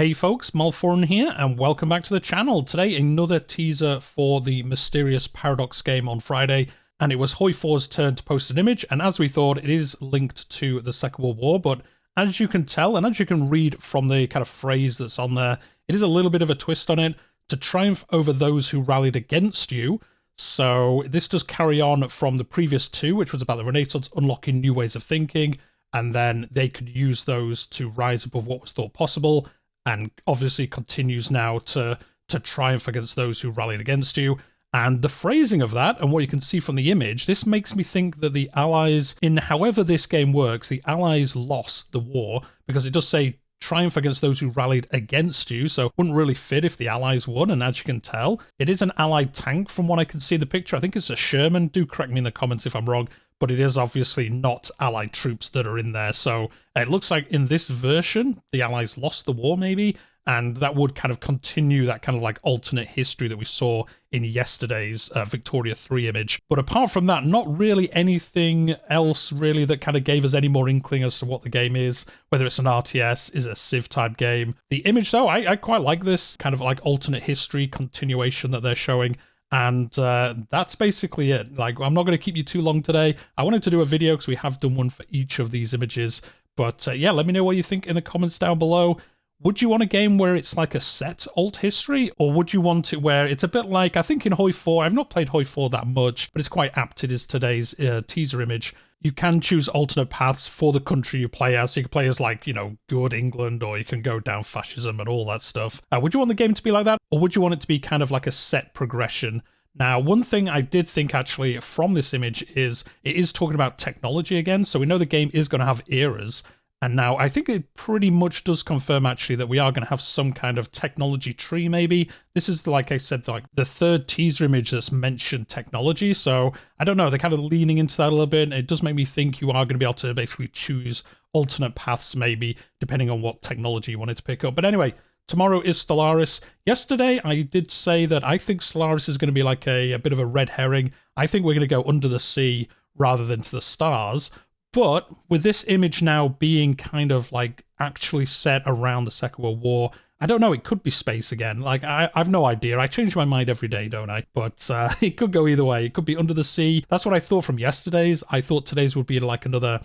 Hey folks, Malforian here, and welcome back to the channel. Today, another teaser for the mysterious Paradox game on Friday, and it was Hoi4's turn to post an image, and as we thought, it is linked to the Second World War, but as you can tell, and as you can read from the kind of phrase that's on there, it is a little bit of a twist on it, to triumph over those who rallied against you. So this does carry on from the previous two, which was about the Renaissance unlocking new ways of thinking, and then they could use those to rise above what was thought possible, and obviously continues now to triumph against those who rallied against you. And the phrasing of that, and what you can see from the image, this makes me think that the Allies, in however this game works, the Allies lost the war, because it does say triumph against those who rallied against you, so it wouldn't really fit if the Allies won, and as you can tell, it is an Allied tank from what I can see in the picture. I think it's a Sherman. Do correct me in the comments if I'm wrong, but it is obviously not Allied troops that are in there. So it looks like in this version, the Allies lost the war maybe, and that would kind of continue that kind of like alternate history that we saw in yesterday's Victoria 3 image. But apart from that, not really anything else really that kind of gave us any more inkling as to what the game is, whether it's an RTS, is a Civ type game. The image though, I quite like this kind of like alternate history continuation that they're showing. And that's basically it. Like, I'm not going to keep you too long today. I wanted to do a video because we have done one for each of these images. But yeah, let me know what you think in the comments down below. Would you want a game where it's like a set alt history? Or would you want it where it's a bit like, I think in Hoi4, I've not played Hoi4 that much, but it's quite apt. It is today's teaser image. You can choose alternate paths for the country you play as. So you can play as, like, you know, good England, or you can go down fascism and all that stuff. Would you want the game to be like that? Or would you want it to be kind of like a set progression? Now, one thing I did think actually from this image is it is talking about technology again. So we know the game is going to have eras. And now I think it pretty much does confirm actually that we are going to have some kind of technology tree maybe. This is, like I said, like the third teaser image that's mentioned technology. So I don't know, they're kind of leaning into that a little bit. And it does make me think you are going to be able to basically choose alternate paths maybe, depending on what technology you wanted to pick up. But anyway, tomorrow is Stellaris. Yesterday I did say that I think Stellaris is going to be like a bit of a red herring. I think we're going to go under the sea rather than to the stars. But with this image now being kind of like actually set around the Second World War, I don't know, it could be space again. Like, I've no idea. I change my mind every day, don't I? But it could go either way. It could be under the sea. That's what I thought from yesterday's. I thought today's would be like another,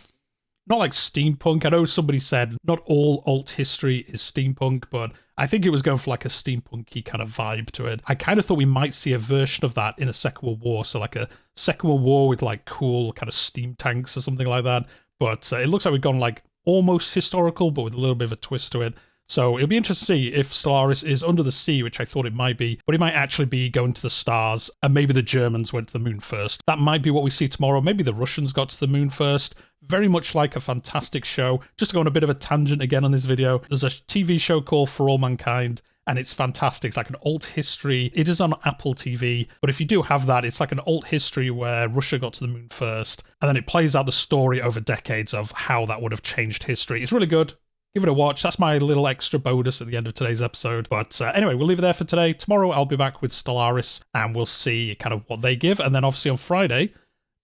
not like steampunk. I know somebody said not all alt history is steampunk, but I think it was going for like a steampunky kind of vibe to it. I kind of thought we might see a version of that in a Second World War. So like a Second World War with like cool kind of steam tanks or something like that. But it looks like we've gone like almost historical, but with a little bit of a twist to it. So it'll be interesting to see if Stellaris is under the sea, which I thought it might be, but it might actually be going to the stars, and maybe the Germans went to the moon first. That might be what we see tomorrow. Maybe the Russians got to the moon first. Very much like a fantastic show. Just to go on a bit of a tangent again on this video, there's a TV show called For All Mankind, and it's fantastic. It's like an alt history. It is on Apple TV, but if you do have that, it's like an alt history where Russia got to the moon first, and then it plays out the story over decades of how that would have changed history. It's really good. Give it a watch. That's my little extra bonus at the end of today's episode. But anyway, we'll leave it there for today. Tomorrow I'll be back with Stellaris, and we'll see kind of what they give. And then obviously on Friday,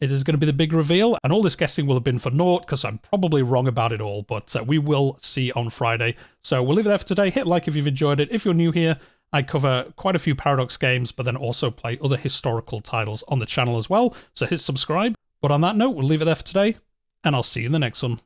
it is going to be the big reveal. And all this guessing will have been for naught, because I'm probably wrong about it all. But we will see on Friday. So we'll leave it there for today. Hit like if you've enjoyed it. If you're new here, I cover quite a few Paradox games, but then also play other historical titles on the channel as well. So hit subscribe. But on that note, we'll leave it there for today, and I'll see you in the next one.